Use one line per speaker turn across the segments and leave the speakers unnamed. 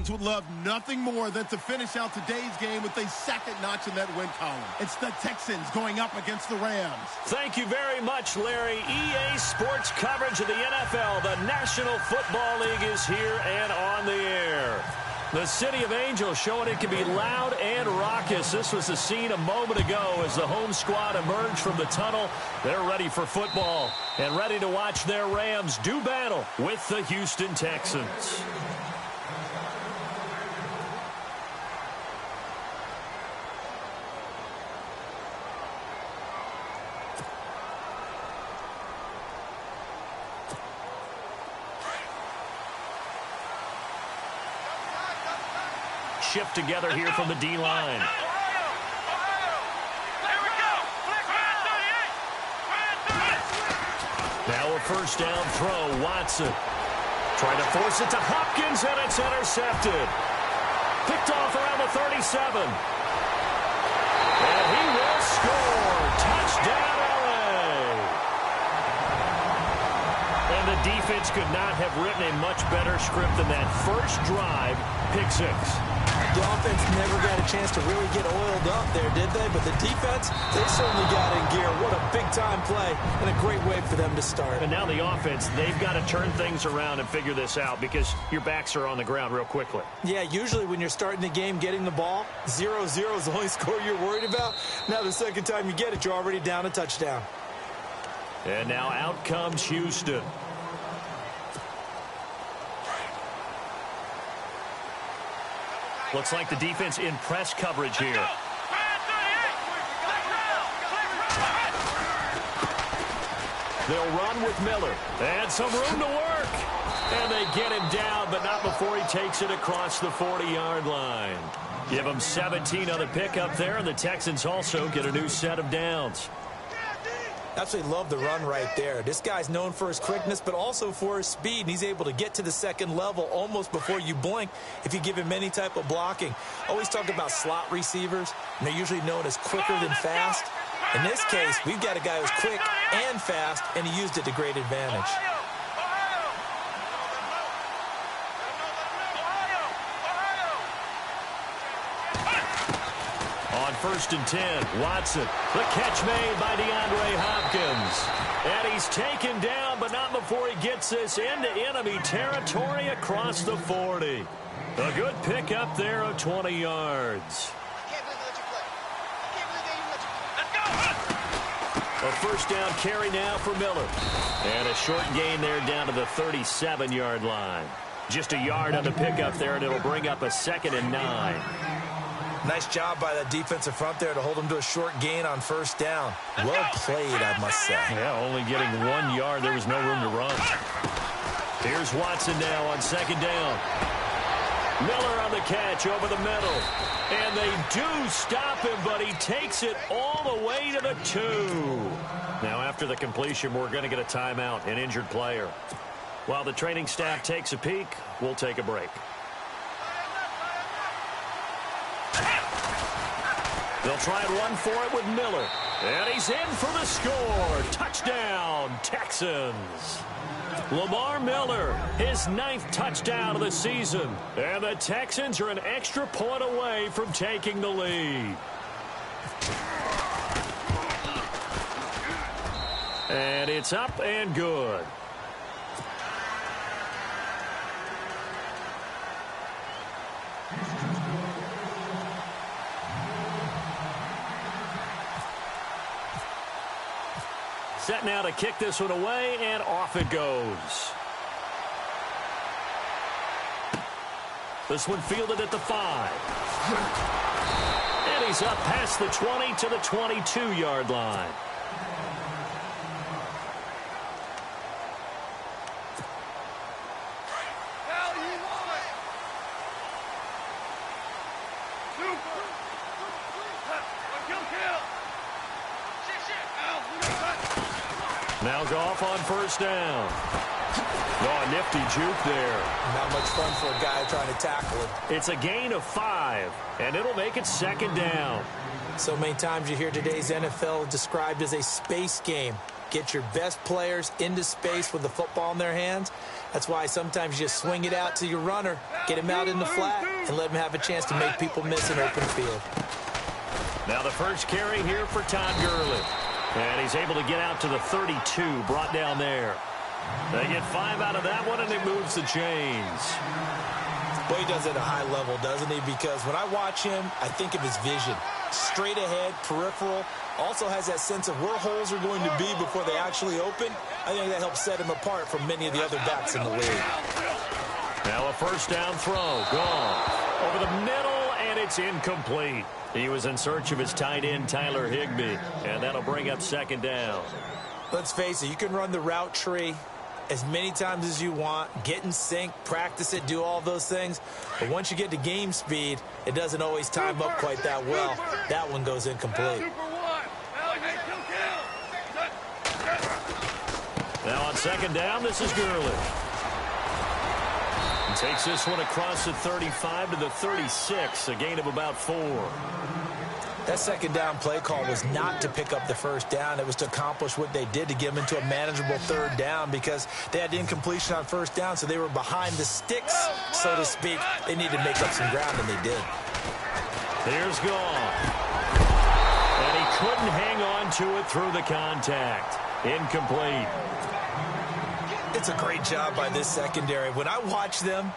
Rams would love nothing more than to finish out today's game with a second notch in that win column. It's the Texans going up against the Rams.
Thank you very much, Larry. EA Sports coverage of the NFL. The National Football League is here and on the air. The City of Angels showing it can be loud and raucous. This was the scene a moment ago as the home squad emerged from the tunnel. They're ready for football and ready to watch their Rams do battle with the Houston Texans. Shift together here from the D-line. Now a first down throw. Watson trying to force it to Hopkins, and it's intercepted. Picked off around the 37. And he will score. Touchdown, LA. And the defense could not have written a much better script than that first drive. Pick six.
The offense never got a chance to really get oiled up there, did they? But the defense, they certainly got in gear. What a big-time play and a great way for them to start.
And now the offense, they've got to turn things around and figure this out because your backs are on the ground real quickly.
Yeah, usually when you're starting the game getting the ball, 0-0 is the only score you're worried about. Now the second time you get it, you're already down a touchdown.
And now out comes Houston. Looks like the defense in press coverage here. They'll run with Miller. And some room to work. And they get him down, but not before he takes it across the 40-yard line. Give him 17 on the pickup there, and the Texans also get a new set of downs.
Absolutely love the run right there. This guy's known for his quickness, but also for his speed. And he's able to get to the second level almost before you blink if you give him any type of blocking. Always talk about slot receivers, and they're usually known as quicker than fast. In this case, we've got a guy who's quick and fast, and he used it to great advantage.
On 1st and 10, Watson. The catch made by DeAndre Hopkins. And he's taken down, but not before he gets this into enemy territory across the 40. A good pick up there of 20 yards. A first down carry now for Miller. And a short gain there down to the 37-yard line. Just a yard on the pickup there, and it'll bring up a 2nd and 9.
Nice job by the defensive front there to hold him to a short gain on first down. Well played, I must say.
Yeah, only getting 1 yard. There was no room to run. Here's Watson now on 2nd down. Miller on the catch over the middle. And they do stop him, but he takes it all the way to the 2. Now, after the completion, we're going to get a timeout, an injured player. While the training staff takes a peek, we'll take a break. They'll try and run for it with Miller. And he's in for the score. Touchdown, Texans. Lamar Miller, his 9th touchdown of the season. And the Texans are an extra point away from taking the lead. And it's up and good. Set now to kick this one away, and off it goes. This one fielded at the 5. And he's up past the 20 to the 22-yard line. Now Goff on first down. Oh, a nifty juke there.
Not much fun for a guy trying to tackle it.
It's a gain of 5, and it'll make it 2nd down.
So many times you hear today's NFL described as a space game. Get your best players into space with the football in their hands. That's why sometimes you just swing it out to your runner, get him out in the flat, and let him have a chance to make people miss an open field.
Now the first carry here for Todd Gurley. And he's able to get out to the 32, brought down there. They get 5 out of that one, and it moves the chains.
Well, he does it at a high level, doesn't he? Because when I watch him, I think of his vision. Straight ahead, peripheral. Also has that sense of where holes are going to be before they actually open. I think that helps set him apart from many of the other backs in the league.
Now a first down throw. Gone. Over the middle, and it's incomplete. He was in search of his tight end, Tyler Higbee. And that'll bring up second down.
Let's face it, you can run the route tree as many times as you want, get in sync, practice it, do all those things. But once you get to game speed, it doesn't always time up quite that well. That one goes incomplete.
Now on second down, this is Gurley. He takes this one across the 35 to the 36, a gain of about 4.
That second down play call was not to pick up the first down. It was to accomplish what they did to get them into a manageable third down because they had incompletion on first down, so they were behind the sticks, so to speak. They needed to make up some ground, and they did.
Here's Gone. And he couldn't hang on to it through the contact. Incomplete.
It's a great job by this secondary. When I watch them,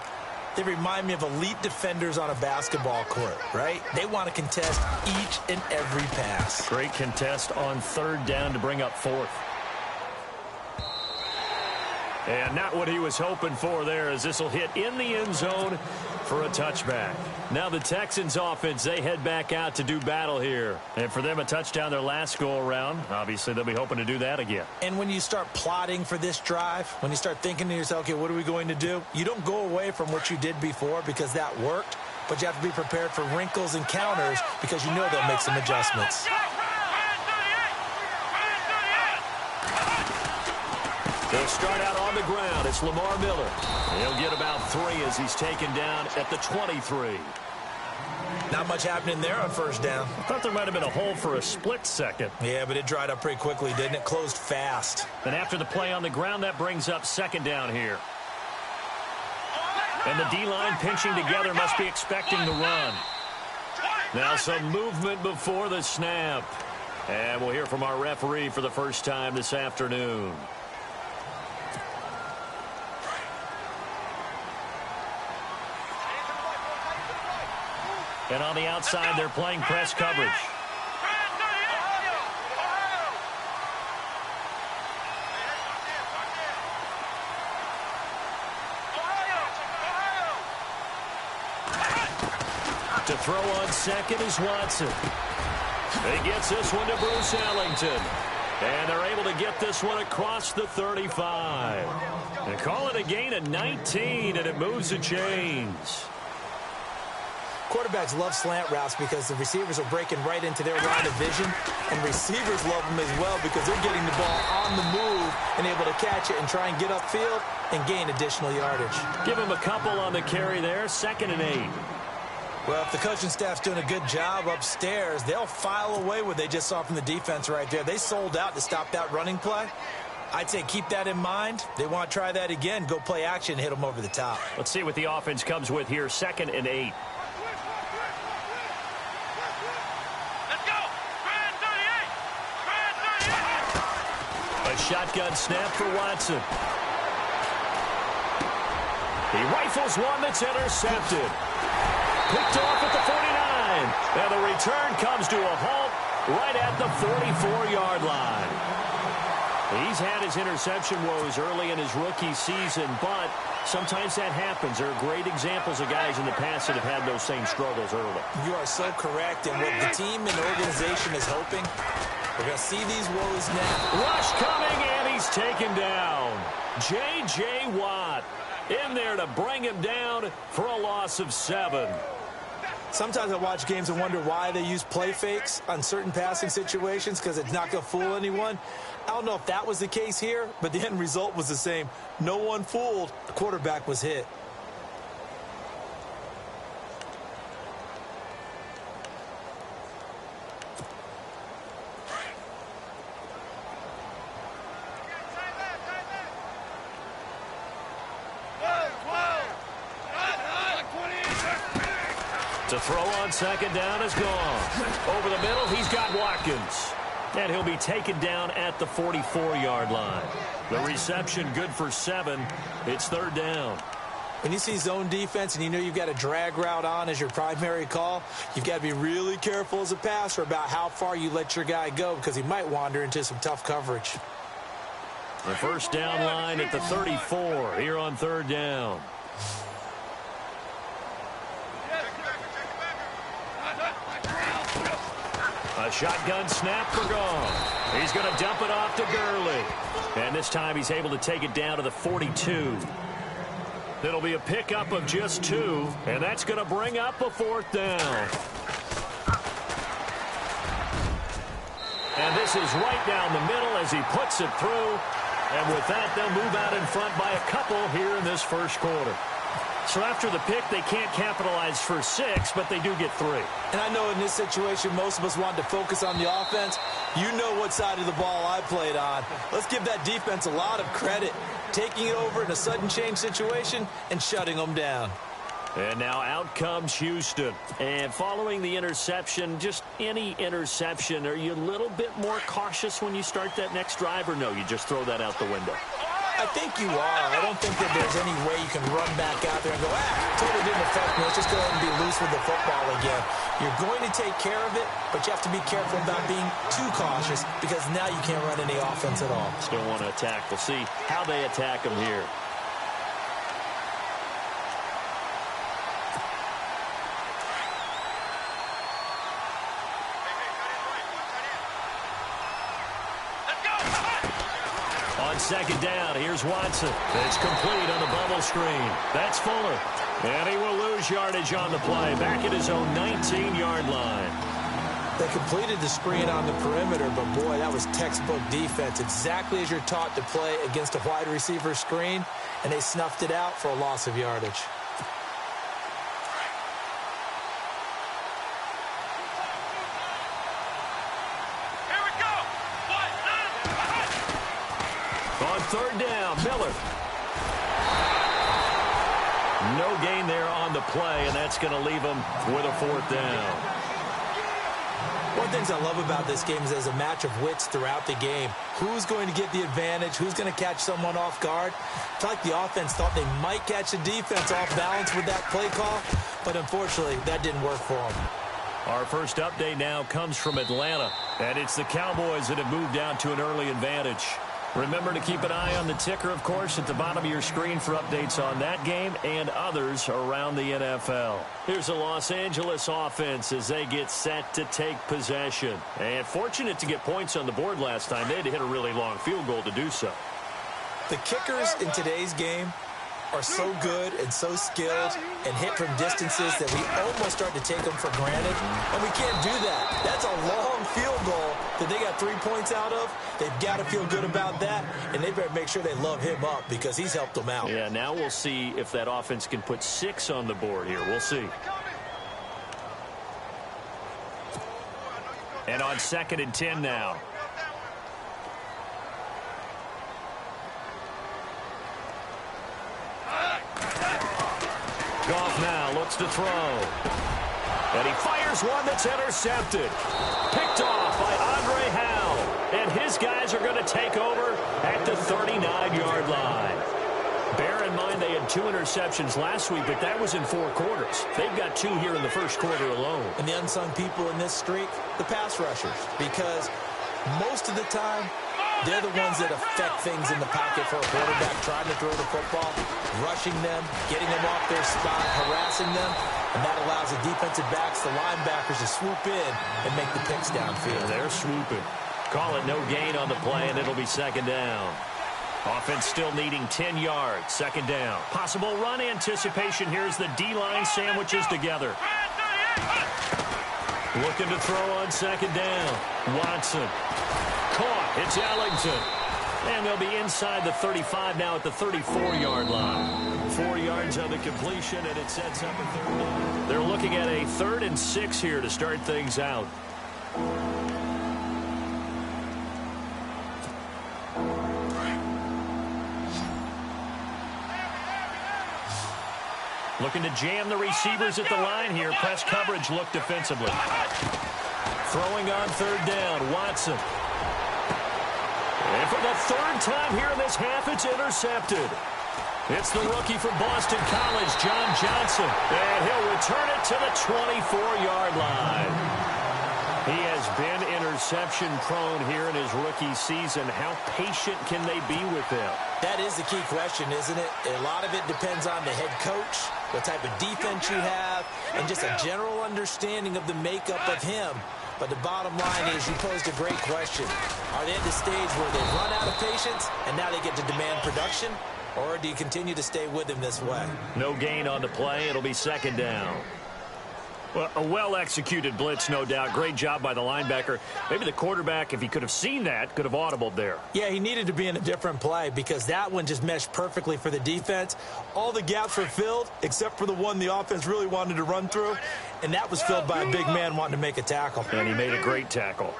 they remind me of elite defenders on a basketball court, right? They want to contest each and every pass.
Great contest on third down to bring up 4th. And not what he was hoping for there, as this will hit in the end zone for a touchback. Now the Texans offense, they head back out to do battle here. And for them, a touchdown their last go-around. Obviously, they'll be hoping to do that again.
And when you start plotting for this drive, when you start thinking to yourself, okay, what are we going to do? You don't go away from what you did before because that worked, but you have to be prepared for wrinkles and counters because you know they'll make some adjustments.
They'll start out on the ground. It's Lamar Miller. He'll get about 3 as he's taken down at the 23.
Not much happening there on first down.
I thought there might have been a hole for a split second.
Yeah, but it dried up pretty quickly, didn't it? Closed fast.
And after the play on the ground, that brings up second down here. And the D-line pinching together must be expecting the run. Now some movement before the snap. And we'll hear from our referee for the first time this afternoon. And on the outside, they're playing press coverage. To throw on second is Watson. He gets this one to Bruce Ellington. And they're able to get this one across the 35. They call it a gain of 19, and it moves the chains.
Quarterbacks love slant routes because the receivers are breaking right into their line of vision, and receivers love them as well because they're getting the ball on the move and able to catch it and try and get upfield and gain additional yardage.
Give him a couple on the carry there, 2nd and 8.
Well, if the coaching staff's doing a good job upstairs, they'll file away what they just saw from the defense right there. They sold out to stop that running play. I'd say keep that in mind. They want to try that again, go play action, hit them over the top.
Let's see what the offense comes with here, 2nd and 8. A shotgun snap for Watson. He rifles one that's intercepted. Picked off at the 49. And the return comes to a halt right at the 44-yard line. He's had his interception woes early in his rookie season, but sometimes that happens. There are great examples of guys in the past that have had those same struggles early.
You are so correct, and what the team and organization is hoping, we're going to see these woes now.
Rush coming, and he's taken down. J.J. Watt in there to bring him down for a loss of 7.
Sometimes I watch games and wonder why they use play fakes on certain passing situations because it's not going to fool anyone. I don't know if that was the case here, but the end result was the same. No one fooled. The quarterback was hit.
To throw on second down is gone. Over the middle, he's got Watkins. And he'll be taken down at the 44-yard line. The reception good for 7. It's third down.
When you see zone defense and you know you've got a drag route on as your primary call, you've got to be really careful as a passer about how far you let your guy go because he might wander into some tough coverage.
The first down line at the 34 here on third down. A shotgun snap for Goff. He's going to dump it off to Gurley. And this time he's able to take it down to the 42. It'll be a pickup of just 2, and that's going to bring up a fourth down. And this is right down the middle as he puts it through. And with that, they'll move out in front by a couple here in this first quarter. So after the pick, they can't capitalize for 6, but they do get 3.
And I know in this situation, most of us wanted to focus on the offense. You know what side of the ball I played on. Let's give that defense a lot of credit. Taking it over in a sudden change situation and shutting them down.
And now out comes Houston. And following the interception, just any interception, are you a little bit more cautious when you start that next drive, or no, you just throw that out the window?
I think you are. I don't think that there's any way you can run back out there and go, totally didn't affect me. Let's just go ahead and be loose with the football again. You're going to take care of it, but you have to be careful about being too cautious because now you can't run any offense at all.
Still want to attack. We'll see how they attack them here. On second down, here's Watson. It's complete on the bubble screen. That's Fuller. And he will lose yardage on the play. Back at his own 19-yard line.
They completed the screen on the perimeter, but boy, that was textbook defense. Exactly as you're taught to play against a wide receiver screen, and they snuffed it out for a loss of yardage.
Third down, Miller. No gain there on the play, and that's going to leave him with a fourth down.
One of the things I love about this game is there's a match of wits throughout the game. Who's going to get the advantage? Who's going to catch someone off guard? I feel like the offense thought they might catch the defense off balance with that play call, but unfortunately, that didn't work for them.
Our first update now comes from Atlanta, and it's the Cowboys that have moved out to an early advantage. Remember to keep an eye on the ticker, of course, at the bottom of your screen for updates on that game and others around the NFL. Here's the Los Angeles offense as they get set to take possession. And fortunate to get points on the board last time. They had to hit a really long field goal to do so.
The kickers in today's game are so good and so skilled and hit from distances that we almost start to take them for granted. And we can't do that. That's a long field goal that they got 3 points out of. They've got to feel good about that, and they better make sure they love him up because he's helped them out.
Yeah, now we'll see if that offense can put 6 on the board here. We'll see. And on 2nd and 10 now. Goff now looks to throw. And he fires one that's intercepted. Picked off by Andre Howell. And his guys are going to take over at the 39-yard line. Bear in mind they had 2 interceptions last week, but that was in 4 quarters. They've got 2 here in the first quarter alone.
And the unsung people in this streak, the pass rushers. Because most of the time, they're the ones that affect things in the pocket for a quarterback, trying to throw the football, rushing them, getting them off their spot, harassing them, and that allows the defensive backs, the linebackers, to swoop in and make the picks downfield.
They're swooping. Call it no gain on the play, and it'll be 2nd down. Offense still needing 10 yards. 2nd down. Possible run anticipation. Here's the D-line sandwiches together. Looking to throw on 2nd down. Watson. Caught. It's Ellington. And they'll be inside the 35 now at the 34-yard line. 4 yards on the completion, and it sets up a 3rd down. They're looking at a 3rd and 6 here to start things out. Looking to jam the receivers at the line here. Press coverage look defensively. Throwing on third down, Watson. And for the third time here in this half, it's intercepted. It's the rookie from Boston College, John Johnson. And he'll return it to the 24-yard line. He has been interception-prone here in his rookie season. How patient can they be with him?
That is the key question, isn't it? A lot of it depends on the head coach, what type of defense you have, and just a general understanding of the makeup of him. But the bottom line is you posed a great question. Are they at the stage where they've run out of patience and now they get to demand production? Or do you continue to stay with him this way?
No gain on the play. It'll be second down. Well, a well-executed blitz, no doubt. Great job by the linebacker. Maybe the quarterback, if he could have seen that, could have audibled there.
Yeah, he needed to be in a different play because that one just meshed perfectly for the defense. All the gaps were filled except for the one the offense really wanted to run through, and that was filled by a big man wanting to make a tackle.
And he made a great tackle.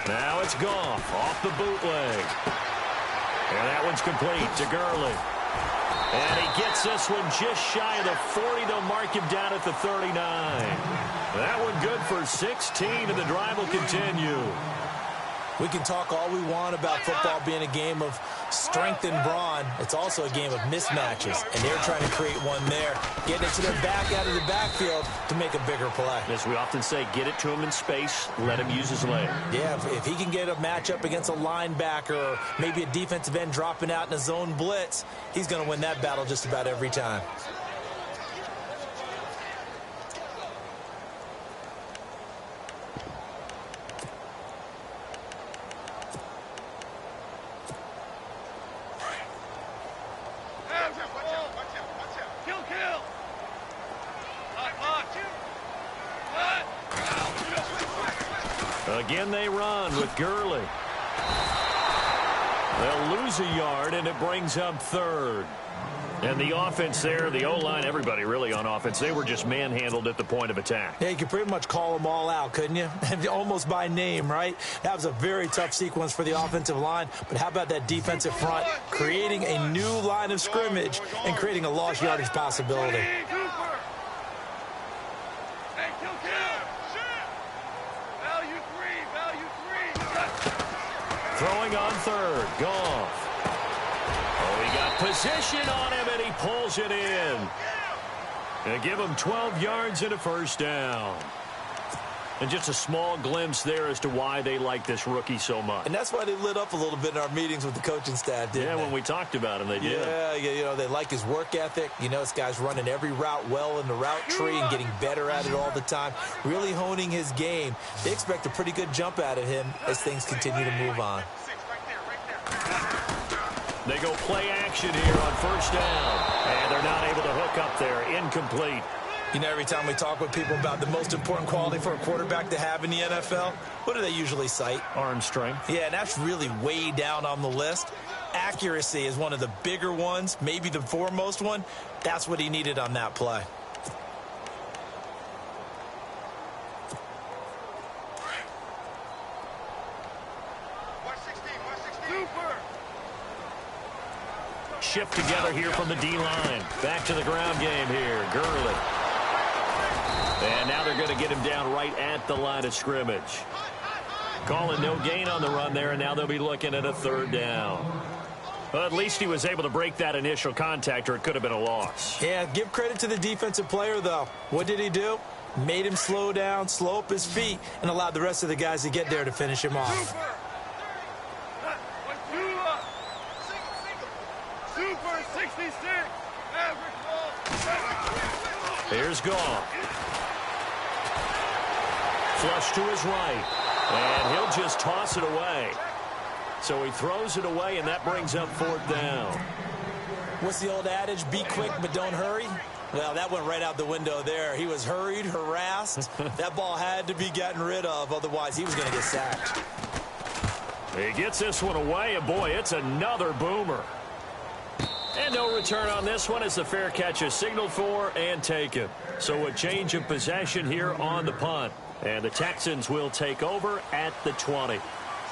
Now it's Goff off the bootleg. And that one's complete to Gurley. And he gets this one just shy of the 40. They'll mark him down at the 39. That one good for 16, and the drive will continue.
We can talk all we want about football being a game of strength and brawn. It's also a game of mismatches, and they're trying to create one there, getting it to their back out of the backfield to make a bigger play.
As we often say, get it to him in space, let him use his leg.
Yeah, if he can get a matchup against a linebacker or maybe a defensive end dropping out in a zone blitz, he's going to win that battle just about every time.
Again, they run with Gurley. They'll lose a yard, and it brings up third. And the offense there, the O-line, everybody really on offense, they were just manhandled at the point of attack.
Yeah, you could pretty much call them all out, couldn't you? Almost by name, right? That was a very tough sequence for the offensive line. But how about that defensive front creating a new line of scrimmage and creating a lost yardage possibility?
Throwing on third, Goff. Oh, he got position on him, and he pulls it in. And give him 12 yards and a first down. And just a small glimpse there as to why they like this rookie so much.
And that's why they lit up a little bit in our meetings with the coaching staff, didn't they?
Yeah, when we talked about him, they did.
Yeah, you know, they like his work ethic. You know, this guy's running every route well in the route tree and getting better at it all the time, really honing his game. They expect a pretty good jump out of him as things continue to move on.
They go play action here on first down, and they're not able to hook up there. Incomplete.
You know, every time we talk with people about the most important quality for a quarterback to have in the NFL, what do they usually cite?
Arm strength.
Yeah, and that's really way down on the list. Accuracy is one of the bigger ones, maybe the foremost one. That's what he needed on that play.
Shift together here from the D-line. Back to the ground game here. Gurley. And now they're going to get him down right at the line of scrimmage. Calling no gain on the run there, and now they'll be looking at a third down. Well, at least he was able to break that initial contact, or it could have been a loss.
Yeah, give credit to the defensive player, though. What did he do? Made him slow down, slow up his feet, and allowed the rest of the guys to get there to finish him off.
Super 66.
Here's Goff. Flush to his right. And he'll just toss it away. So he throws it away, and that brings up fourth down.
What's the old adage? Be quick, but don't hurry? Well, that went right out the window there. He was hurried, harassed. That ball had to be gotten rid of, otherwise he was going to get sacked.
He gets this one away, and boy, it's another boomer. And no return on this one as the fair catch is signaled for and taken. So a change of possession here on the punt. And the Texans will take over at the 20.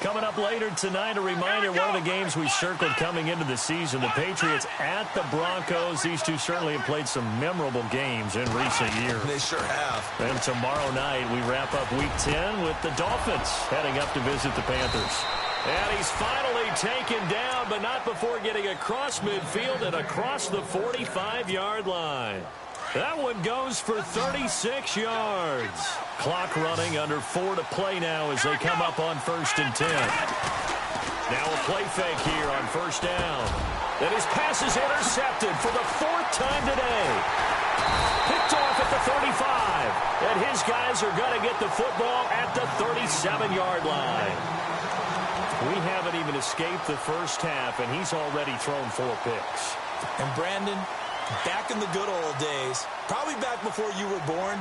Coming up later tonight, a reminder, one of the games we circled coming into the season, the Patriots at the Broncos. These two certainly have played some memorable games in recent years.
They sure have.
And tomorrow night, we wrap up Week 10 with the Dolphins heading up to visit the Panthers. And he's finally taken down, but not before getting across midfield and across the 45-yard line. That one goes for 36 yards. Clock running, under 4 to play now as they come up on 1st and 10. Now a play fake here on 1st down. And his pass is intercepted for the 4th time today. Picked off at the 35. And his guys are going to get the football at the 37-yard line. We haven't even escaped the first half, and he's already thrown 4 picks.
And Brandon, back in the good old days, probably back before you were born,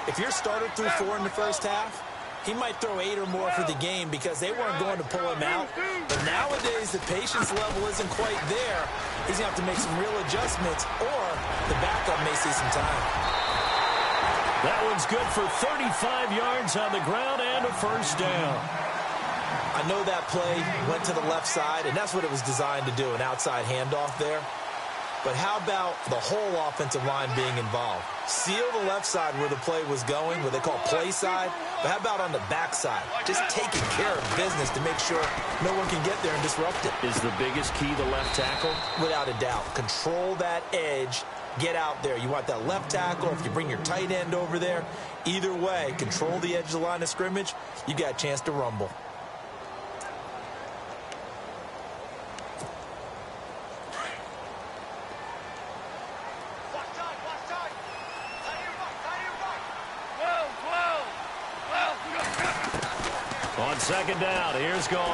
if your starter threw 4 in the first half, he might throw 8 or more for the game because they weren't going to pull him out. But nowadays, the patience level isn't quite there. He's going to have to make some real adjustments, or the backup may see some time.
That one's good for 35 yards on the ground and a 1st down.
I know that play went to the left side, and that's what it was designed to do, an outside handoff there. But how about the whole offensive line being involved? Seal the left side where the play was going, what they call play side. But how about on the back side? Just taking care of business to make sure no one can get there and disrupt it.
Is the biggest key the left tackle?
Without a doubt. Control that edge. Get out there. You want that left tackle. If you bring your tight end over there, either way, control the edge of the line of scrimmage, you got a chance to rumble.
On 2nd down, here's Goff.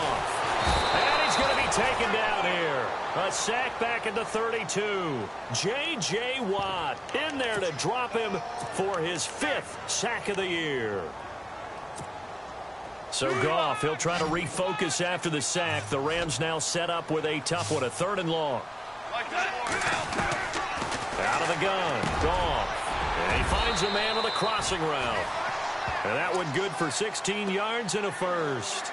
And he's going to be taken down here. A sack back at the 32. J.J. Watt in there to drop him for his 5th sack of the year. So Goff, he'll try to refocus after the sack. The Rams now set up with a tough one, a 3rd and long. Out of the gun, Goff. And he finds a man on the crossing route. And that one good for 16 yards and a 1st.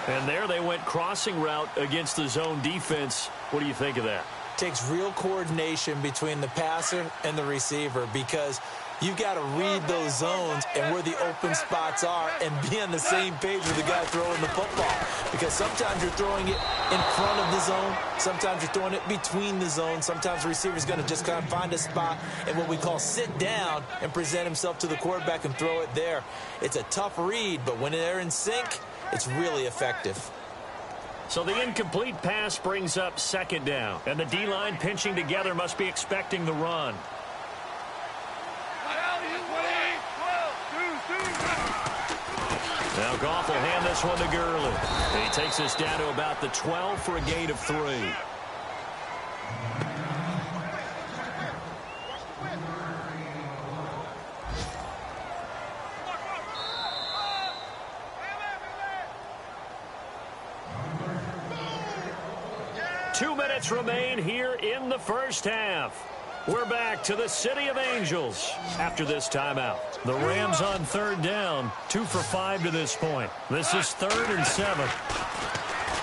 And there they went crossing route against the zone defense. What do you think of that?
Takes real coordination between the passer and the receiver because you've got to read those zones and where the open spots are and be on the same page with the guy throwing the football. Because sometimes you're throwing it in front of the zone. Sometimes you're throwing it between the zones. Sometimes the receiver's going to just kind of find a spot and what we call sit down and present himself to the quarterback and throw it there. It's a tough read, but when they're in sync, it's really effective.
So the incomplete pass brings up 2nd down. And the D-line pinching together must be expecting the run. Now Goff will hand this one to Gurley. And he takes us down to about the 12 for a gain of 3. Two minutes remain here in the first half. We're back to the City of Angels after this timeout. The Rams on 3rd down, 2 for 5 to this point. This is 3rd and 7.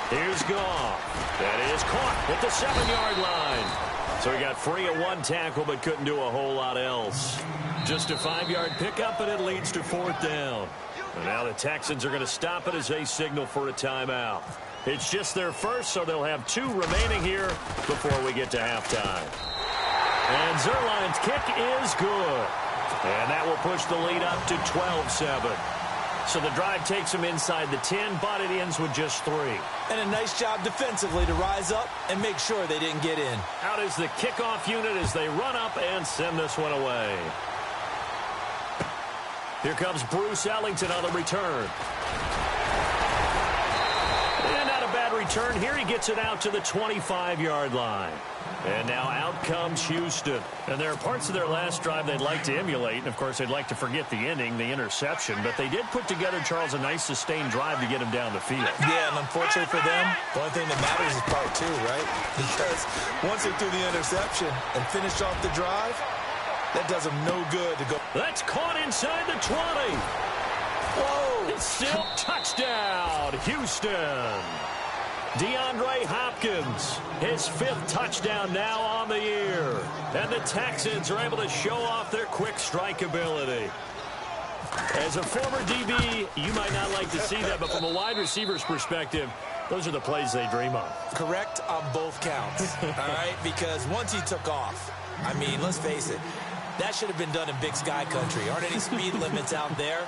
Here's Goff. That is caught at the 7-yard line. So he got free of 1 tackle but couldn't do a whole lot else. Just a 5-yard pickup and it leads to 4th down. And now the Texans are going to stop it as they signal for a timeout. It's just their first, so they'll have 2 remaining here before we get to halftime. And Zuerlein's kick is good. And that will push the lead up to 12-7. So the drive takes them inside the 10, but it ends with just 3.
And a nice job defensively to rise up and make sure they didn't get in.
Out is the kickoff unit as they run up and send this one away. Here comes Bruce Ellington on the return. And not a bad return here. He gets it out to the 25-yard line. And now out comes Houston. And there are parts of their last drive they'd like to emulate. And, of course, they'd like to forget the ending, the interception. But they did put together, Charles, a nice sustained drive to get him down the field.
Yeah, and unfortunately for them, the only thing that matters is part 2, right? Because once they threw the interception and finished off the drive, that does them no good to go.
That's caught inside the 20.
Whoa!
It's still touchdown, Houston. DeAndre Hopkins, his 5th touchdown now on the year. And the Texans are able to show off their quick strike ability. As a former DB, you might not like to see that, but from a wide receiver's perspective, those are the plays they dream of.
Correct on both counts, all right? Because once he took off, I mean, let's face it, that should have been done in Big Sky country. Aren't any speed limits out there?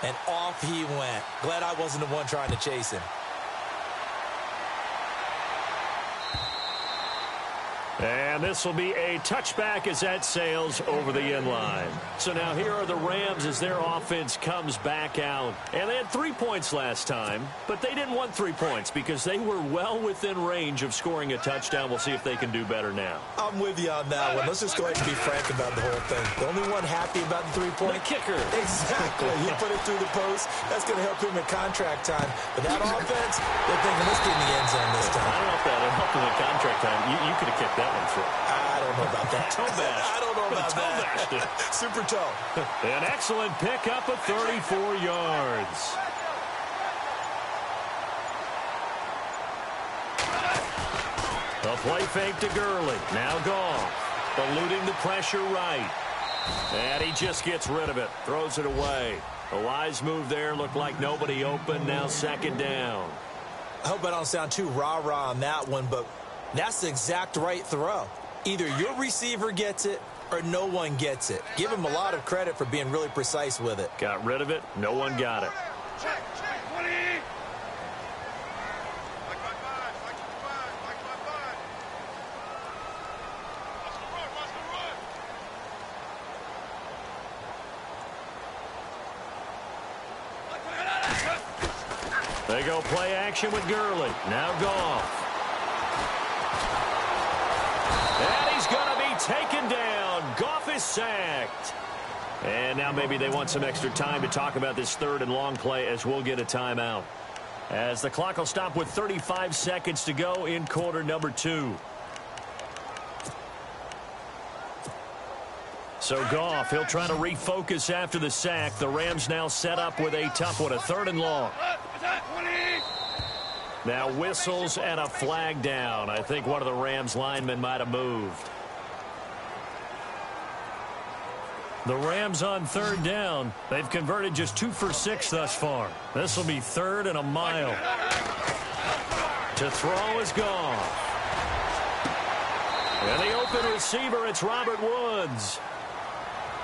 And off he went. Glad I wasn't the one trying to chase him.
And this will be a touchback as that sails over the end line. So now here are the Rams as their offense comes back out. And they had 3 points last time, but they didn't want 3 points because they were well within range of scoring a touchdown. We'll see if they can do better now.
I'm with you on that one. Let's just go ahead and be frank about the whole thing. The only one happy about the 3-point?
The kicker.
Exactly. He put it through the post. That's going to help him in contract time. But that offense, they're thinking, let's get in the end zone this time.
I don't know if that would help him in contract time. You could have kicked that one through.
I don't know about that.
Toe bash.
I don't know about that. Super toe.
An excellent pickup of 34 yards. A play fake to Gurley. Now Goff. Eluding the pressure right. And he just gets rid of it. Throws it away. A wise move there. Looked like nobody open. Now 2nd down.
I hope I don't sound too rah-rah on that one, but that's the exact right throw. Either your receiver gets it or no one gets it. Give him a lot of credit for being really precise with it.
Got rid of it. No one got it.
Check, 20. Like my five. Watch the run.
They go play action with Gurley. Now Goff. And he's going to be taken down. Goff is sacked. And now maybe they want some extra time to talk about this 3rd and long play as we'll get a timeout. As the clock will stop with 35 seconds to go in quarter number 2. So Goff, he'll try to refocus after the sack. The Rams now set up with a tough one, a 3rd and long. Now whistles and a flag down. I think one of the Rams linemen might have moved. The Rams on 3rd down. They've converted just 2 for 6 thus far. This will be 3rd and a mile. To throw is Goff. And the open receiver, it's Robert Woods.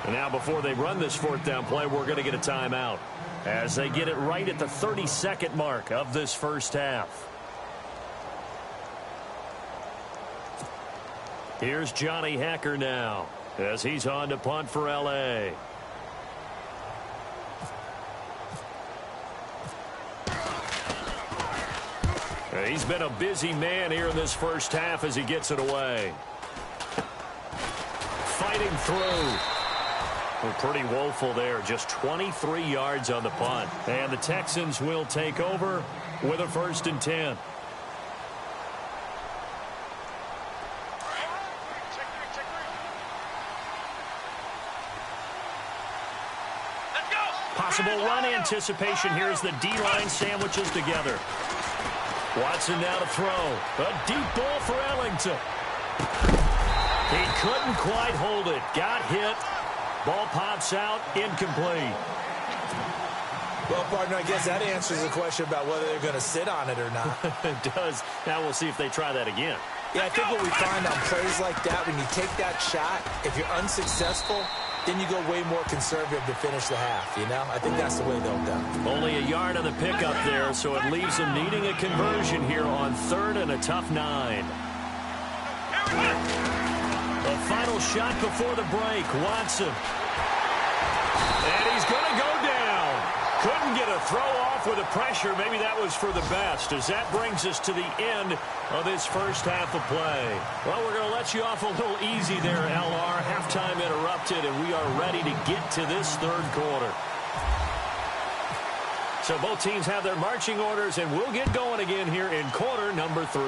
And now before they run this 4th down play, we're going to get a timeout as they get it right at the 32nd mark of this first half. Here's Johnny Hekker now as he's on to punt for L.A. He's been a busy man here in this first half as he gets it away. Fighting through. Well, pretty woeful there. Just 23 yards on the punt. And the Texans will take over with a 1st and 10. Possible run anticipation here as the D-line sandwiches together. Watson now to throw. A deep ball for Ellington. He couldn't quite hold it. Got hit. Ball pops out. Incomplete.
Well, partner, I guess that answers the question about whether they're going to sit on it or not.
It does. Now we'll see if they try that again.
Yeah, I think what we find on plays like that, when you take that shot, if you're unsuccessful, then you go way more conservative to finish the half, you know? I think that's the way they'll go.
Only a yard on the pickup there, so it leaves them needing a conversion here on 3rd and a tough 9. The final shot before the break, Watson. And he's going to go down. Couldn't get a throw off with the pressure. Maybe that was for the best, as that brings us to the end of this first half of play. Well, we're going to let you off a little easy there, LR. Halftime interrupted, and we are ready to get to this 3rd quarter. So both teams have their marching orders, and we'll get going again here in quarter number 3.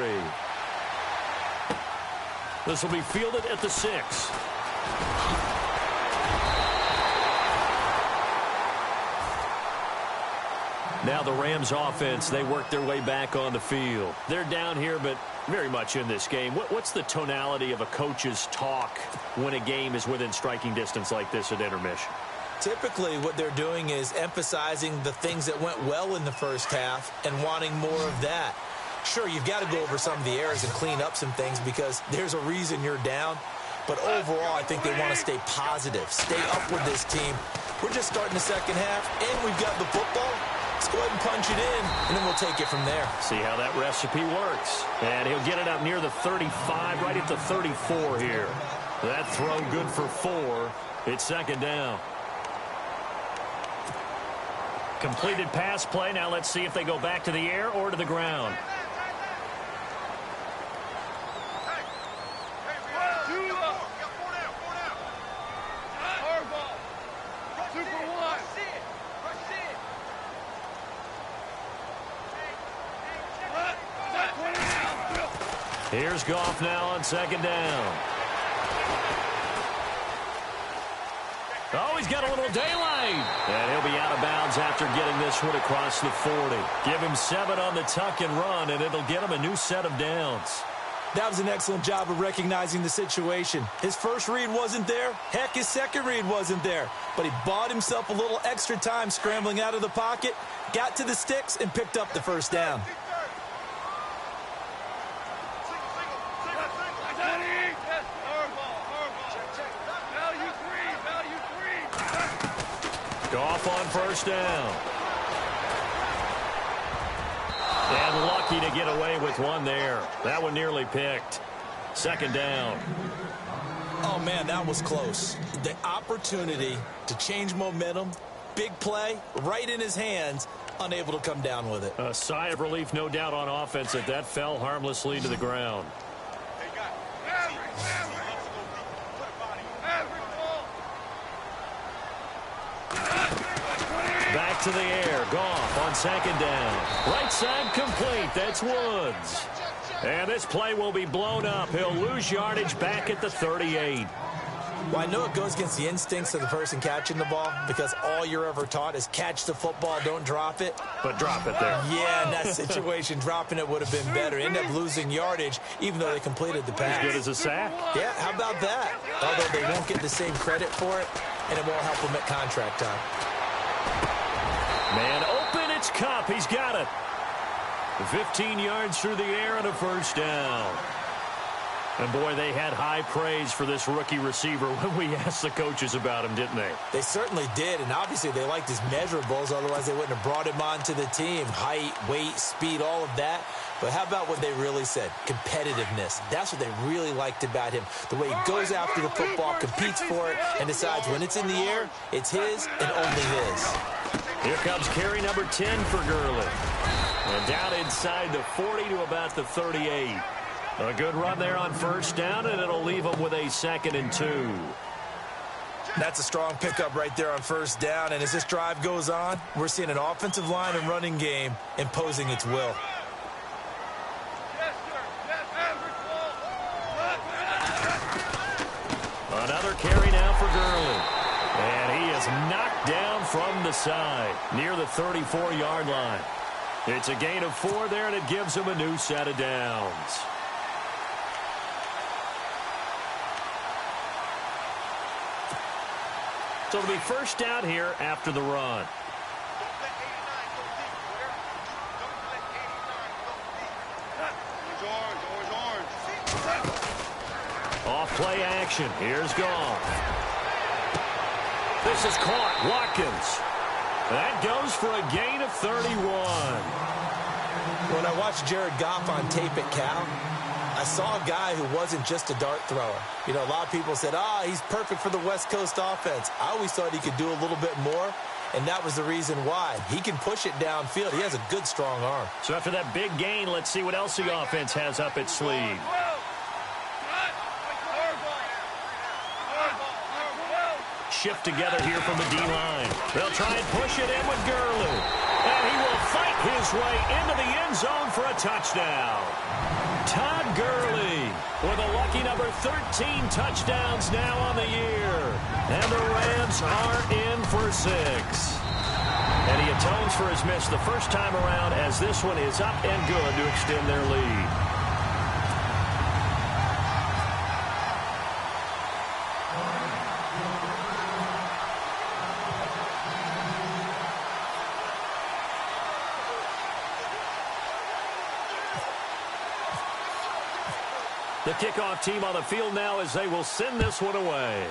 This will be fielded at the 6. Now the Rams offense, they work their way back on the field. They're down here, but very much in this game. What's the tonality of a coach's talk when a game is within striking distance like this at intermission?
Typically, what they're doing is emphasizing the things that went well in the first half and wanting more of that. Sure, you've got to go over some of the errors and clean up some things because there's a reason you're down. But overall, I think they want to stay positive, stay up with this team. We're just starting the second half, and we've got the football. Let's go ahead and punch it in, and then we'll take it from there.
See how that recipe works. And he'll get it out near the 35, right at the 34 here. That throw good for 4. It's second down. Completed pass play. Now let's see if they go back to the air or to the ground. Here's Goff now on second down. Oh, he's got a little daylight. And he'll be out of bounds after getting this one across the 40. Give him 7 on the tuck and run, and it'll get him a new set of downs.
That was an excellent job of recognizing the situation. His first read wasn't there. Heck, his second read wasn't there. But he bought himself a little extra time scrambling out of the pocket, got to the sticks, and picked up the first down.
Goff on first down. And lucky to get away with one there. That one nearly picked. Second down.
Oh, man, that was close. The opportunity to change momentum, big play, right in his hands, unable to come down with it.
A sigh of relief, no doubt, on offense that that fell harmlessly to the ground. Back to the air. Goff on second down. Right side complete. That's Woods. And this play will be blown up. He'll lose yardage back at the 38.
Well, I know it goes against the instincts of the person catching the ball because all you're ever taught is catch the football, don't drop it.
But drop it there.
Yeah, in that situation, dropping it would have been better. End up losing yardage even though they completed the pass.
As good as a sack.
Yeah, how about that? Although they won't get the same credit for it, and it won't help them at contract time.
Man open, it's Kupp. He's got it. 15 yards through the air and a first down. And, boy, they had high praise for this rookie receiver when we asked the coaches about him, didn't they?
They certainly did, and obviously they liked his measurables. Otherwise, they wouldn't have brought him onto the team. Height, weight, speed, all of that. But how about what they really said? Competitiveness. That's what they really liked about him. The way he goes after the football, competes for it, and decides when it's in the air, it's his and only his.
Here comes carry number 10 for Gurley. And down inside the 40 to about the 38. A good run there on first down, and it'll leave them with a 2nd and 2.
That's a strong pickup right there on first down. And as this drive goes on, we're seeing an offensive line and running game imposing its will.
Another carry now for Gurley. And he is knocked down from the side near the 34-yard line. It's a gain of 4 there, and it gives him a new set of downs. So it'll be first down here after the run. Off play action. Here's Goff. This is caught. Watkins. That goes for a gain of 31.
When I watched Jared Goff on tape at Cal, I saw a guy who wasn't just a dart thrower. You know, a lot of people said, he's perfect for the West Coast offense. I always thought he could do a little bit more, and that was the reason why. He can push it downfield. He has a good, strong arm.
So after that big gain, let's see what else the offense has up its sleeve. Shift together here from the D-line. They'll try and push it in with Gurley. And he will fight his way into the end zone for a touchdown. Todd Gurley with a lucky number 13 touchdowns now on the year. And the Rams are in for 6. And he atones for his miss the first time around as this one is up and good to extend their lead. The kickoff team on the field now as they will send this one away.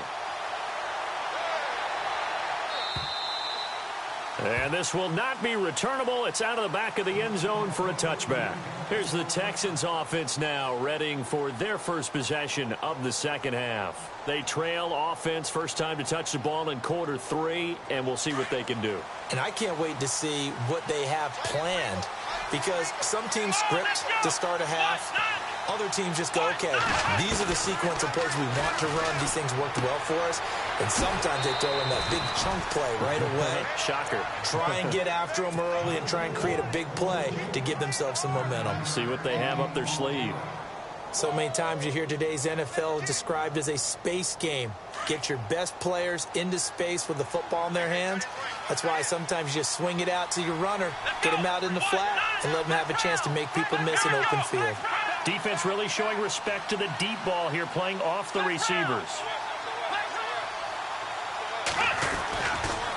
And this will not be returnable. It's out of the back of the end zone for a touchback. Here's the Texans offense now, readying for their first possession of the second half. They trail offense first time to touch the ball in quarter 3, and we'll see what they can do.
And I can't wait to see what they have planned, because some teams script to start a half. Other teams just go, okay, these are the sequence of plays we want to run. These things worked well for us. And sometimes they throw in that big chunk play right away.
Shocker.
Try and get after them early and try and create a big play to give themselves some momentum.
See what they have up their sleeve.
So many times you hear today's NFL described as a space game. Get your best players into space with the football in their hands. That's why sometimes you just swing it out to your runner, get him out in the flat, and let him have a chance to make people miss an open field.
Defense really showing respect to the deep ball here, playing off the receivers.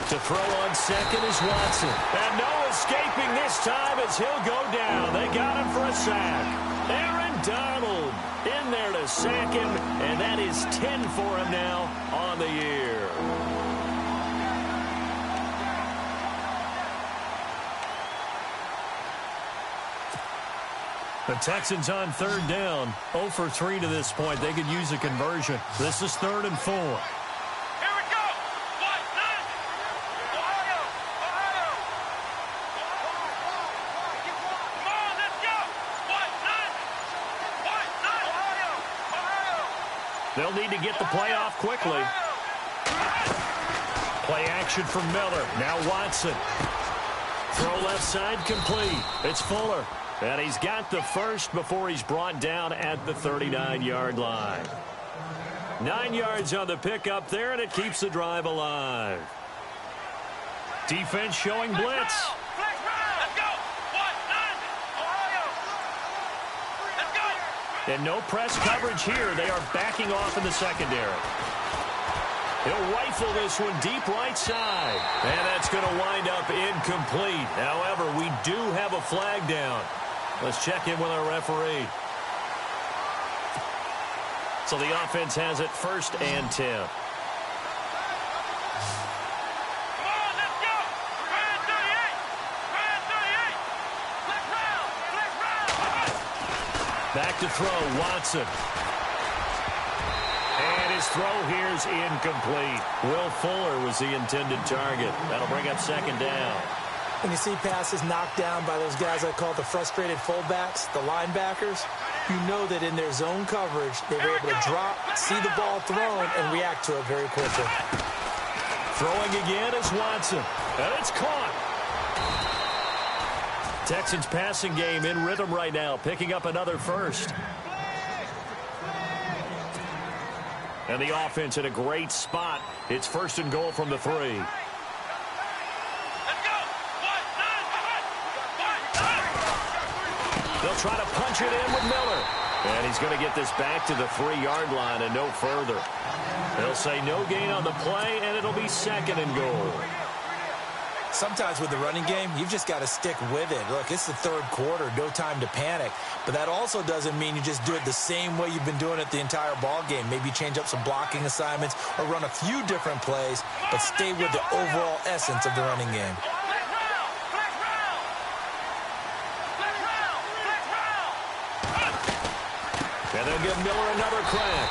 To throw on second is Watson. And no escaping this time as he'll go down. They got him for a sack. Aaron Donald in there to sack him, and that is 10 for him now on the year. The Texans on third down, 0 for 3 to this point. They could use a conversion. This is 3rd and 4.
Here we go. Ohio. Come on, let's go. Ohio.
They'll need to get the play off quickly. Play action from Miller. Now Watson. Throw left side complete. It's Fuller. And he's got the first before he's brought down at the 39-yard line. 9 yards on the pickup there, and it keeps the drive alive. Defense showing blitz.
Let's go. Ohio. Let's go.
And no press coverage here. They are backing off in the secondary. He'll rifle this one deep right side. And that's going to wind up incomplete. However, we do have a flag down. Let's check in with our referee. So the offense has it 1st and 10.
Come on, let's go. Grand 38.
Back to throw, Watson. And his throw here is incomplete. Will Fuller was the intended target. That'll bring up 2nd down.
When you see passes knocked down by those guys I call the frustrated fullbacks, the linebackers, you know that in their zone coverage, they were able to drop, see the ball thrown, and react to it very quickly.
Throwing again is Watson. And it's caught. Texans passing game in rhythm right now, picking up another first. And the offense in a great spot. It's 1st and goal from the 3. They'll try to punch it in with Miller. And he's going to get this back to the 3-yard line and no further. They'll say no gain on the play, and it'll be 2nd and goal.
Sometimes with the running game, you've just got to stick with it. Look, it's the 3rd quarter, no time to panic. But that also doesn't mean you just do it the same way you've been doing it the entire ball game. Maybe change up some blocking assignments or run a few different plays, but stay with the overall essence of the running game.
And they'll give Miller another crack.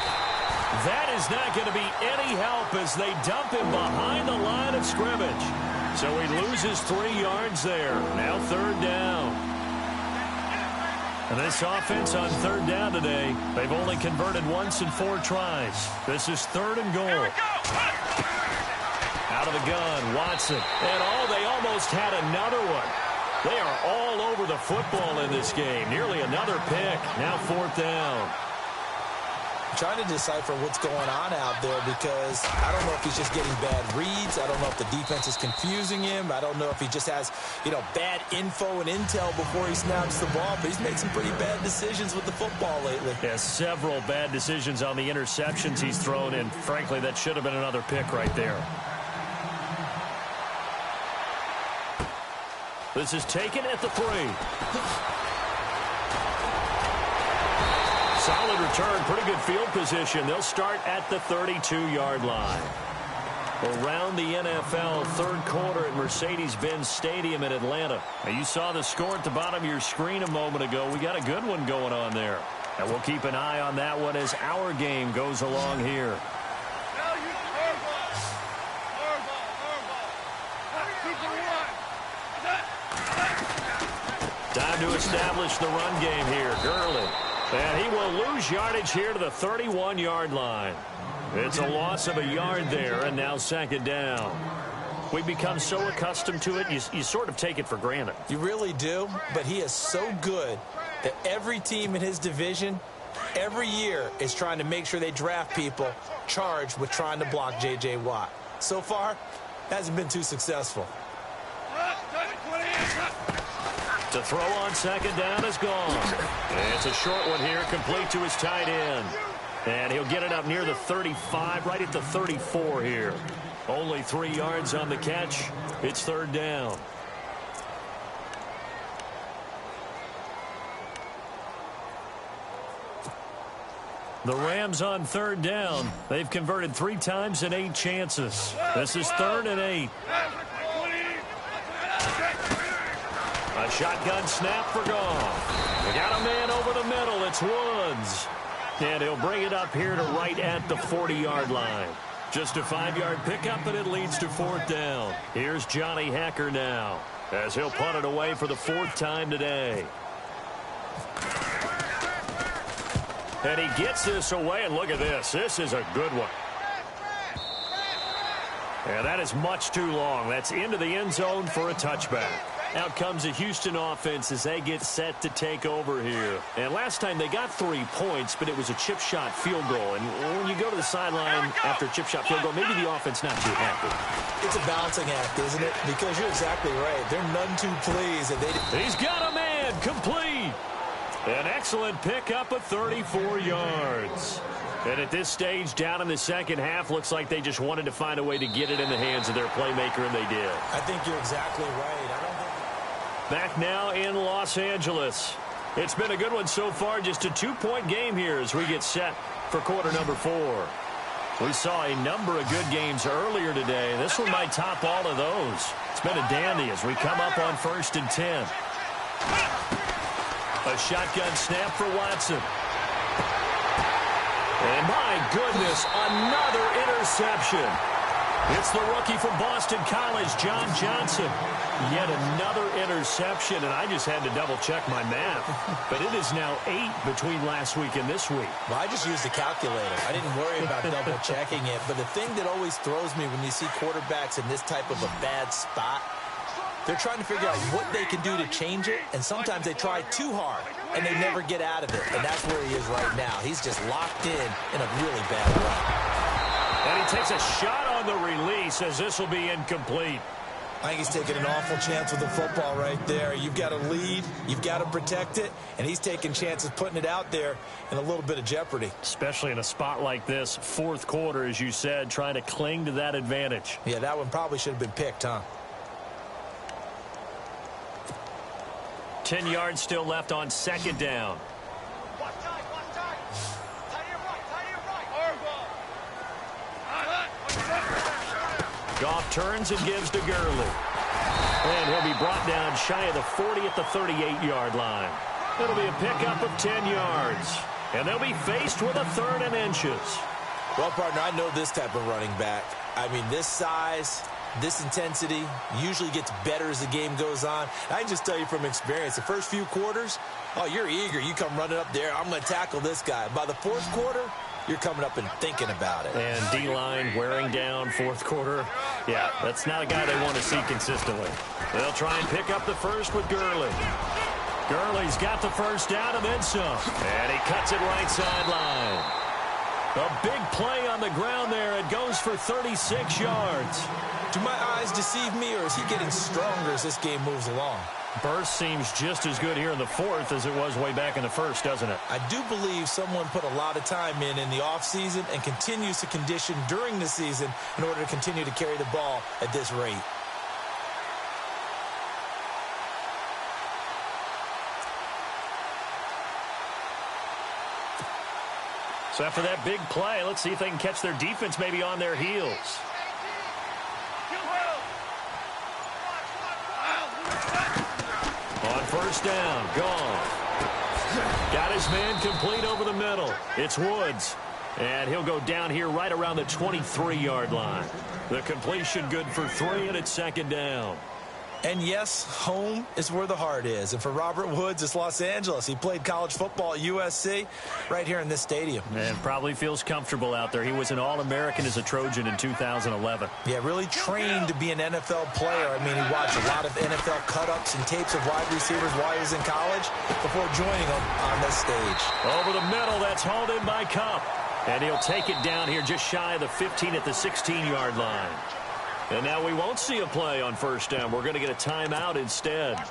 That is not going to be any help as they dump him behind the line of scrimmage. So he loses 3 yards there. Now 3rd down. And this offense on 3rd down today, they've only converted once in 4 tries. This is 3rd and goal. Out of the gun, Watson. And they almost had another one. They are all over the football in this game. Nearly another pick. Now 4th down.
Trying to decipher what's going on out there because I don't know if he's just getting bad reads. I don't know if the defense is confusing him. I don't know if he just has, bad info and intel before he snaps the ball. But he's made some pretty bad decisions with the football lately.
Yeah, several bad decisions on the interceptions he's thrown in. Frankly, that should have been another pick right there. This is taken at the 3. Solid return, pretty good field position. They'll start at the 32-yard line. Around the NFL, third quarter at Mercedes-Benz Stadium in Atlanta. Now, you saw the score at the bottom of your screen a moment ago. We got a good one going on there. And we'll keep an eye on that one as our game goes along here. Time to establish the run game here. Gurley. And he will lose yardage here to the 31-yard line. It's a loss of a yard there, and now second down. We become so accustomed to it, you sort of take it for granted.
You really do, but he is so good that every team in his division, every year, is trying to make sure they draft people charged with trying to block J.J. Watt. So far, hasn't been too successful.
To throw on second down is gone. And it's a short one here, complete to his tight end. And he'll get it up near the 35, right at the 34 here. Only 3 yards on the catch. It's third down. The Rams on third down. They've converted 3 times in 8 chances. This is 3rd and 8. A shotgun snap for Goff. We got a man over the middle. It's Woods. And he'll bring it up here to right at the 40-yard line. Just a 5-yard pickup, and it leads to 4th down. Here's Johnny Hekker now, as he'll punt it away for the 4th time today. And he gets this away, and look at this. This is a good one. And that is much too long. That's into the end zone for a touchback. Out comes the Houston offense as they get set to take over here. And last time they got 3 points, but it was a chip shot field goal. And when you go to the sideline after a chip shot field goal, maybe the offense not too happy.
It's a balancing act, isn't it? Because you're exactly right. They're none too pleased.
He's got a man complete. An excellent pickup of 34 yards. And at this stage, down in the second half, looks like they just wanted to find a way to get it in the hands of their playmaker, and they did.
I think you're exactly right.
Back now in Los Angeles. It's been a good one so far. Just a 2-point game here as we get set for quarter number 4. We saw a number of good games earlier today. This one might top all of those. It's been a dandy as we come up on 1st and 10. A shotgun snap for Watson. And my goodness, another interception. It's the rookie from Boston College, John Johnson. Yet another interception, and I just had to double-check my math. But it is now 8 between last week and this week.
Well, I just used a calculator. I didn't worry about double-checking it. But the thing that always throws me when you see quarterbacks in this type of a bad spot, they're trying to figure out what they can do to change it, and sometimes they try too hard, and they never get out of it. And that's where he is right now. He's just locked in a really bad run.
And he takes a shot on the release as this will be incomplete.
I think he's taking an awful chance with the football right there. You've got to lead, you've got to protect it, and he's taking chances putting it out there in a little bit of jeopardy.
Especially in a spot like this, 4th quarter, as you said, trying to cling to that advantage.
Yeah, that one probably should have been picked, huh?
10 yards still left on second down. Goff turns and gives to Gurley. And he'll be brought down shy of the 40 at the 38-yard line. It'll be a pickup of 10 yards. And they'll be faced with a 3rd and inches.
Well, partner, I know this type of running back. I mean, this size, this intensity usually gets better as the game goes on. I can just tell you from experience, the first few quarters, oh, you're eager. You come running up there, I'm going to tackle this guy. By the 4th quarter, you're coming up and thinking about it.
And D-line wearing down 4th quarter. Yeah, that's not a guy they want to see consistently. They'll try and pick up the first with Gurley. Gurley's got the first down and then some. And he cuts it right sideline. A big play on the ground there. It goes for 36 yards.
Do my eyes deceive me, or is he getting stronger as this game moves along?
Burst seems just as good here in the fourth as it was way back in the first, doesn't it?
I do believe someone put a lot of time in the offseason and continues to condition during the season in order to continue to carry the ball at this rate.
So after that big play, let's see if they can catch their defense maybe on their heels. On first down, gone. Got his man complete over the middle. It's Woods. And he'll go down here right around the 23-yard line. The completion good for 3, and it's second down.
And yes, home is where the heart is. And for Robert Woods, it's Los Angeles. He played college football at USC right here in this stadium.
And probably feels comfortable out there. He was an All-American as a Trojan in 2011.
Yeah, really trained to be an NFL player. I mean, he watched a lot of NFL cut-ups and tapes of wide receivers while he was in college before joining them on this stage.
Over the middle, that's hauled in by Kupp. And he'll take it down here just shy of the 15 at the 16-yard line. And now we won't see a play on first down. We're going to get a timeout instead.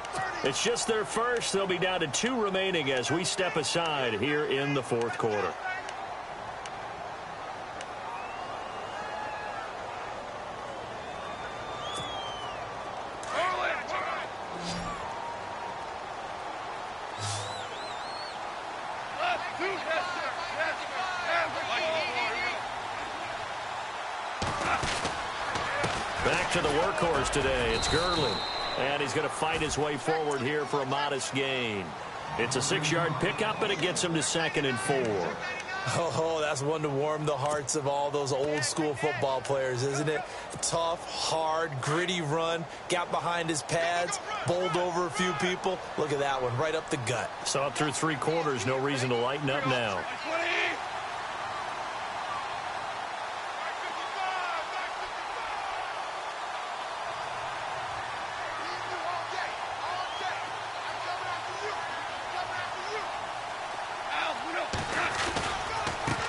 It's just their first. They'll be down to 2 remaining as we step aside here in the fourth quarter. Back to the workhorse today. It's Gurley. And he's going to fight his way forward here for a modest gain. It's a 6-yard pickup, and it gets him to 2nd and 4.
Oh, that's one to warm the hearts of all those old-school football players, isn't it? Tough, hard, gritty run, got behind his pads, bowled over a few people. Look at that one, right up the gut.
So up through 3 quarters, no reason to lighten up now.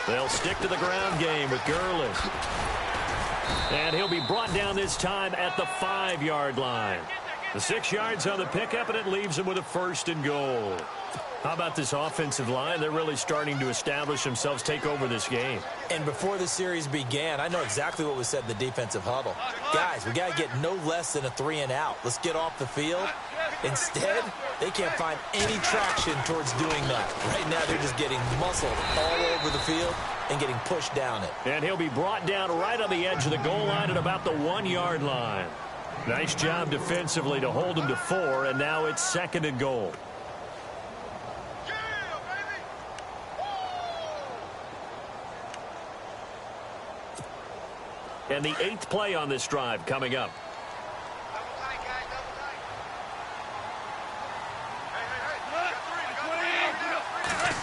They'll stick to the ground game with Gurley. And he'll be brought down this time at the 5-yard line. The 6 yards on the pickup, and it leaves him with a 1st and goal. How about this offensive line? They're really starting to establish themselves, take over this game.
And before the series began, I know exactly what was said in the defensive huddle. Guys, we got to get no less than a 3 and out. Let's get off the field. Instead, they can't find any traction towards doing that. Right now, they're just getting muscled all over the field and getting pushed down it.
And he'll be brought down right on the edge of the goal line at about the 1-yard line. Nice job defensively to hold him to 4, and now it's 2nd and goal. And the 8th play on this drive coming up.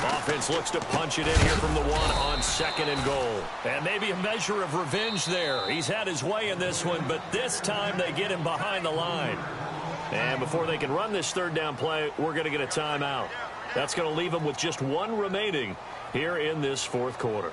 Offense looks to punch it in here from the 1 on 2nd and goal. And maybe a measure of revenge there. He's had his way in this one, but this time they get him behind the line. And before they can run this 3rd down play, we're going to get a timeout. That's going to leave them with just 1 remaining here in this 4th quarter.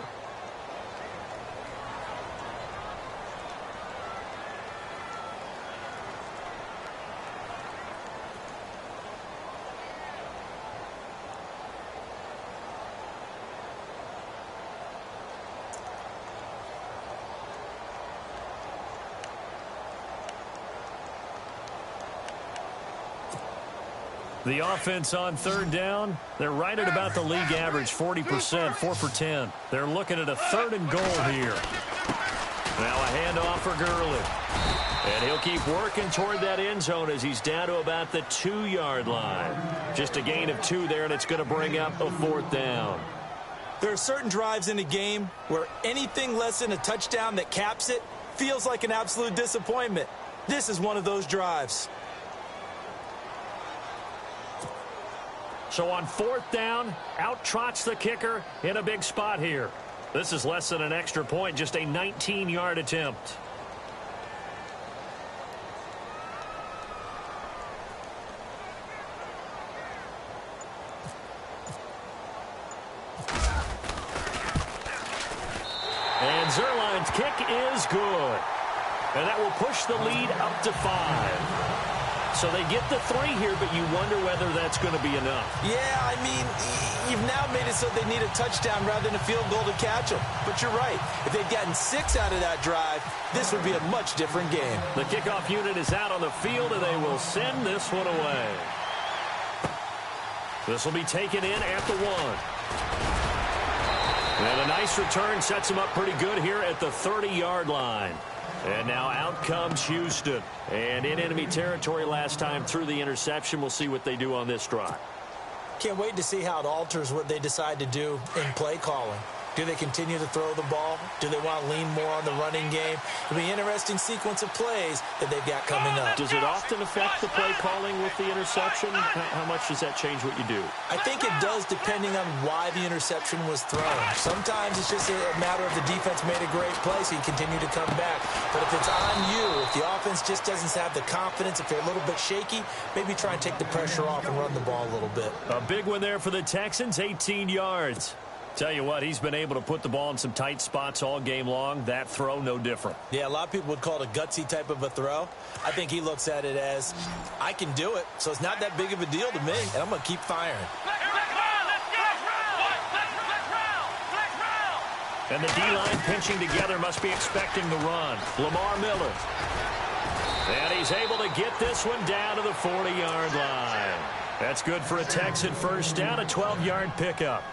The offense on 3rd down, they're right at about the league average, 40%, 4 for 10. They're looking at a 3rd and goal here. Now a handoff for Gurley. And he'll keep working toward that end zone as he's down to about the 2-yard line. Just a gain of 2 there, and it's going to bring up a 4th down.
There are certain drives in a game where anything less than a touchdown that caps it feels like an absolute disappointment. This is one of those drives.
So on 4th down, out trots the kicker in a big spot here. This is less than an extra point, just a 19-yard attempt. Zuerlein's kick is good. And that will push the lead up to 5. So they get the 3 here, but you wonder whether that's going to be enough.
Yeah, I mean, you've now made it so they need a touchdown rather than a field goal to catch them. But you're right. If they'd gotten 6 out of that drive, this would be a much different game.
The kickoff unit is out on the field, and they will send this one away. This will be taken in at the 1. And a nice return sets them up pretty good here at the 30-yard line. And now out comes Houston. And in enemy territory last time through the interception. We'll see what they do on this drive.
Can't wait to see how it alters what they decide to do in play calling. Do they continue to throw the ball? Do they want to lean more on the running game? It'll be an interesting sequence of plays that they've got coming up.
Does it often affect the play calling with the interception? How much does that change what you do?
I think it does depending on why the interception was thrown. Sometimes it's just a matter of the defense made a great play, so you continue to come back. But if it's on you, if the offense just doesn't have the confidence, if they're a little bit shaky, maybe try and take the pressure off and run the ball a little bit.
A big one there for the Texans, 18 yards. Tell you what, he's been able to put the ball in some tight spots all game long. That throw, no different.
Yeah, a lot of people would call it a gutsy type of a throw. I think he looks at it as, I can do it, so it's not that big of a deal to me, and I'm going to keep firing.
And the D-line pinching together must be expecting the run. Lamar Miller. And he's able to get this one down to the 40-yard line. That's good for a Texan first down, a 12-yard pickup.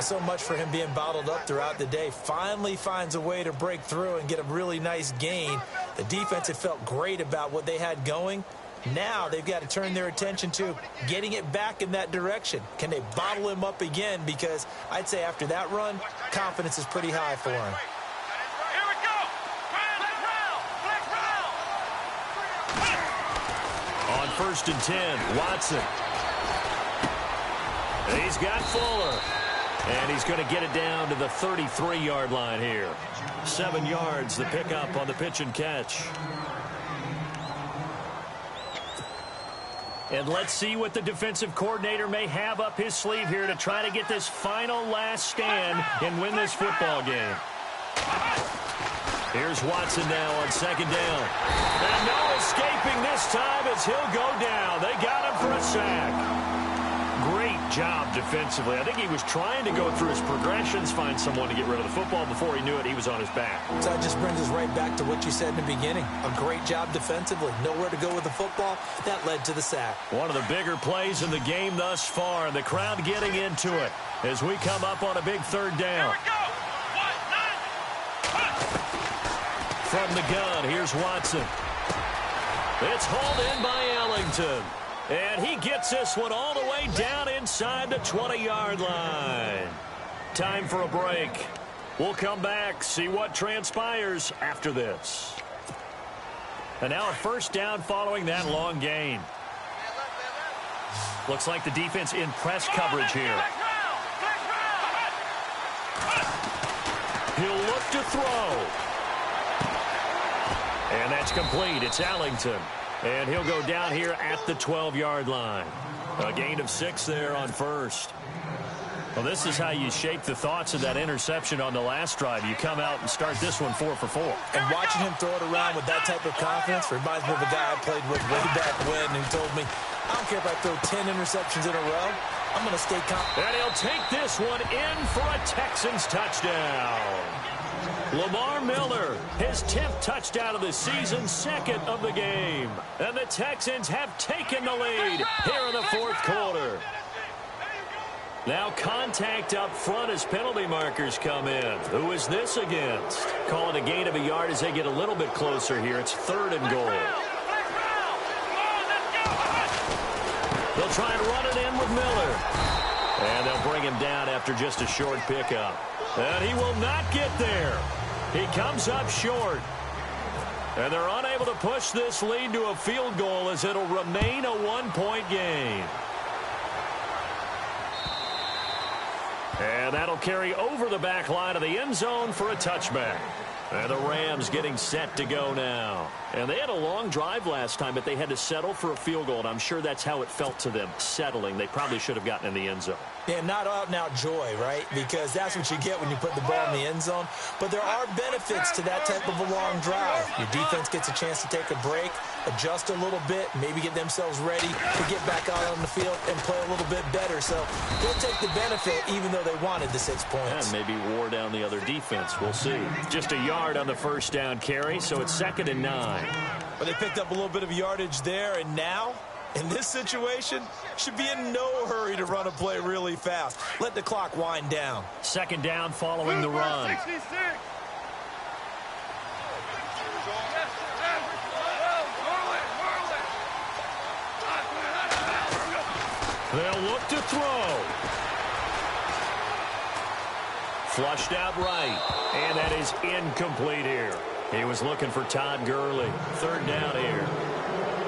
So much for him being bottled up throughout the day. Finally finds a way to break through and get a really nice gain. The defense had felt great about what they had going. Now they've got to turn their attention to getting it back in that direction. Can they bottle him up again? Because I'd say after that run, confidence is pretty high for him.
Here we go.
On 1st and 10, Watson. He's got Fuller. And he's going to get it down to the 33-yard line here. 7 yards, the pickup on the pitch and catch. And let's see what the defensive coordinator may have up his sleeve here to try to get this final last stand and win this football game. Here's Watson now on 2nd down. And no escaping this time as he'll go down. They got him for a sack. Great job defensively. I think he was trying to go through his progressions, find someone to get rid of the football. Before he knew it, he was on his back.
So that just brings us right back to what you said in the beginning. A great job defensively. Nowhere to go with the football. That led to the sack. One
of the bigger plays in the game thus far. The crowd getting into it as we come up on a big 3rd down.
Here we go.
From the gun, here's Watson. It's hauled in by Ellington. And he gets this one all the way down inside the 20-yard line. Time for a break. We'll come back, see what transpires after this. And now a 1st down following that long gain. Looks like the defense in press coverage here. He'll look to throw. And that's complete. It's Ellington. And he'll go down here at the 12-yard line. A gain of 6 there on 1st. Well, this is how you shape the thoughts of that interception on the last drive. You come out and start this one 4 for 4.
And watching him throw it around with that type of confidence reminds me of a guy I played with way back when who told me, I don't care if I throw 10 interceptions in a row, I'm going to stay confident.
And he'll take this one in for a Texans touchdown. Lamar Miller, his 10th touchdown of the season, 2nd of the game. And the Texans have taken the lead here in the 4th quarter. Now contact up front as penalty markers come in. Who is this against? Call it a gain of a yard as they get a little bit closer here. It's 3rd and goal. They'll try and run it in with Miller. And they'll bring him down after just a short pickup. And he will not get there. He comes up short. And they're unable to push this lead to a field goal as it'll remain a 1-point game. And that'll carry over the back line of the end zone for a touchback. And the Rams getting set to go now. And they had a long drive last time, but they had to settle for a field goal. And I'm sure that's how it felt to them, settling. They probably should have gotten in the end zone.
Yeah, not out-and-out joy, right? Because that's what you get when you put the ball in the end zone. But there are benefits to that type of a long drive. Your defense gets a chance to take a break, adjust a little bit, maybe get themselves ready to get back out on the field and play a little bit better. So they'll take the benefit even though they wanted the 6 points.
And maybe wore down the other defense. We'll see. Just a yard on the first down carry, so it's 2nd and 9.
But they picked up a little bit of yardage there, and now in this situation, should be in no hurry to run a play really fast. Let the clock wind down.
2nd down following the run.
66.
They'll look to throw. Flushed out right. And that is incomplete here. He was looking for Todd Gurley. 3rd down here.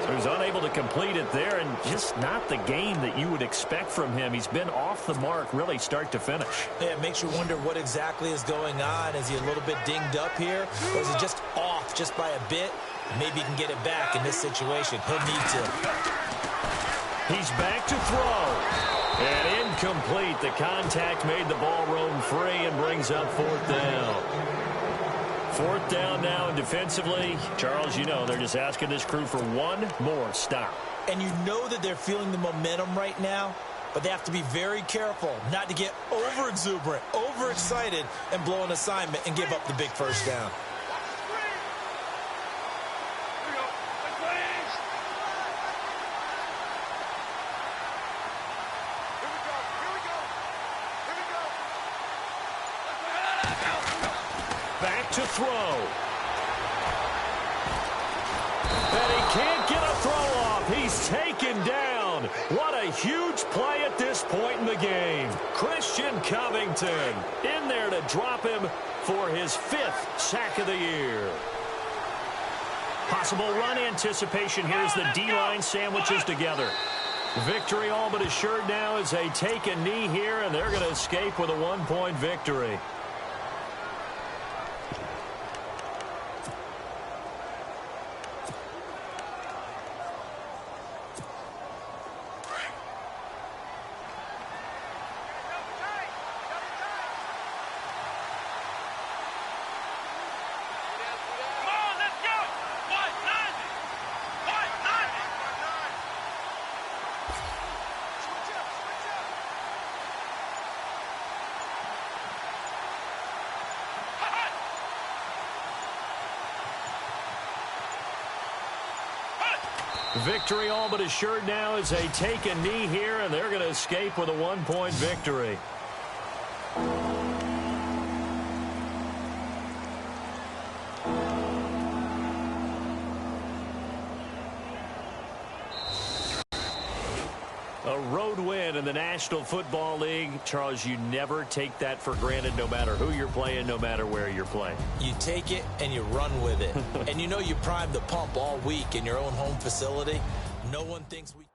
So he was unable to complete it there, and just not the game that you would expect from him. He's been off the mark really start to finish.
Yeah, it makes you wonder what exactly is going on. Is he a little bit dinged up here? Or is he just off just by a bit? Maybe he can get it back in this situation. He'll need to.
He's back to throw. And incomplete. The contact made the ball roam free and brings up 4th down. 4th down now, and defensively, Charles, you know, they're just asking this crew for one more stop.
And you know that they're feeling the momentum right now, but they have to be very careful not to get over-exuberant, over-excited, and blow an assignment and give up the big first down.
Back to throw. And he can't get a throw off. He's taken down. What a huge play at this point in the game. Christian Covington in there to drop him for his 5th sack of the year. Possible run anticipation here as the D-line sandwiches together. Victory all but assured now as they take a knee here, and they're going to escape with a 1-point victory. Victory all but assured now as they take a knee here, and they're going to escape with a 1-point victory. A road win in the National Football League. Charles, you never take that for granted no matter who you're playing, no matter where you're playing.
You take it and you run with it. And you know you primed the pump all week in your own home facility. No one thinks we...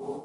You